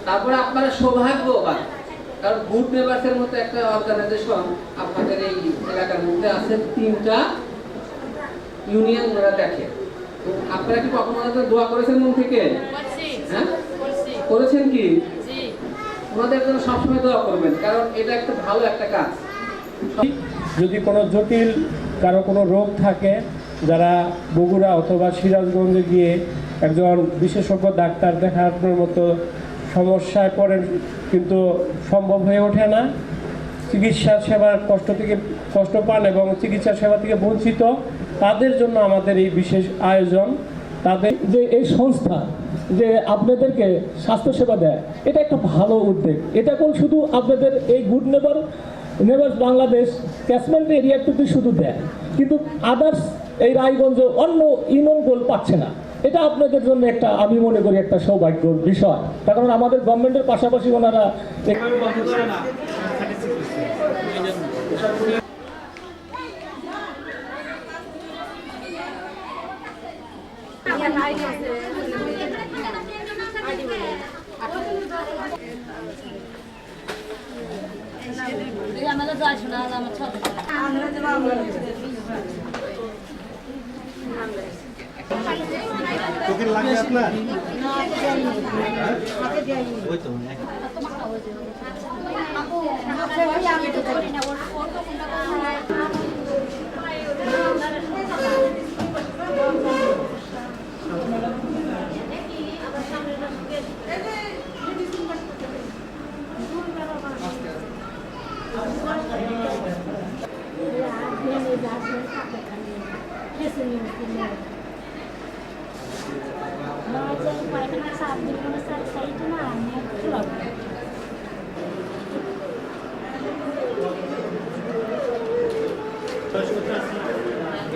তারপরে আপনারা সৌভাগ্যবান, কারণ গুড নেবার্সের মতো একটা অর্গানাইজেশন আপনাদের এই এলাকার মধ্যে আছে। 3টা ইউনিয়ন ওরা দেখে। আপনারা কি কখনো ওনাদের দোয়া করেছেন মন থেকে? হ্যাঁ, করেছেন কি? ওনাদের জন্য সবসময় দোয়া করবেন, কারণ এটা একটা ভালো একটা কাজ। যদি কোনো জটিল কারো কোনো রোগ থাকে, যারা বগুড়া অথবা সিরাজগঞ্জে গিয়ে একজন বিশেষজ্ঞ ডাক্তার দেখানোর মতো সমস্যায় পড়েন কিন্তু সম্ভব হয়ে ওঠে না, চিকিৎসা সেবার কষ্ট পান এবং চিকিৎসা সেবা থেকে বঞ্চিত, তাদের জন্য আমাদের এই বিশেষ আয়োজন। তাদের যে এই সংস্থা যে আপনাদেরকে স্বাস্থ্যসেবা দেয়, এটা একটা ভালো উদ্যোগ। এটা কোন শুধু আপনাদের এই গুড নেবার্স বাংলাদেশ ক্যাচমেন্ট এরিয়াটুকু শুধু দেয়, কিন্তু আদার্স এই রায়গঞ্জ অন্য ইউনিয়নগুলো পাচ্ছে না। এটা আপনাদের জন্য একটা, আমি মনে করি একটা সৌভাগ্যের বিষয়। তার কারণ আমাদের গভর্নমেন্টের পাশাপাশি ওনারা টোকেন লাগবে আপনার? ওই তো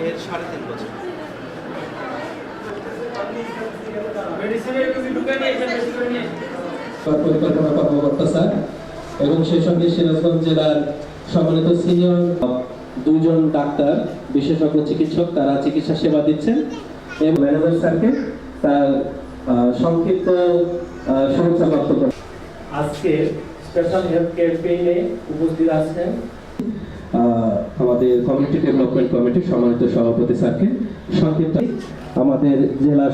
এর 3.5 বছর। পরিকল্পনা কর্মকর্তা স্যার এবং সেই সঙ্গে সিরাজগঞ্জ জেলার সম্মানিত সিনিয়র 2 জন ডাক্তার বিশেষজ্ঞ চিকিৎসক, তারা চিকিৎসা সেবা দিচ্ছেন, এবং ম্যানেজার স্যারকে তার সংক্ষিপ্ত শুভেচ্ছা বক্তব্য। আজকে স্পেশাল হেলথ ক্যাম্পেইনে উপস্থিত আছেন আমাদের কমিউনিটি ডেভেলপমেন্ট কমিটির সম্মানিত সভাপতি স্যারকে সংক্ষিপ্ত আমাদের জেলার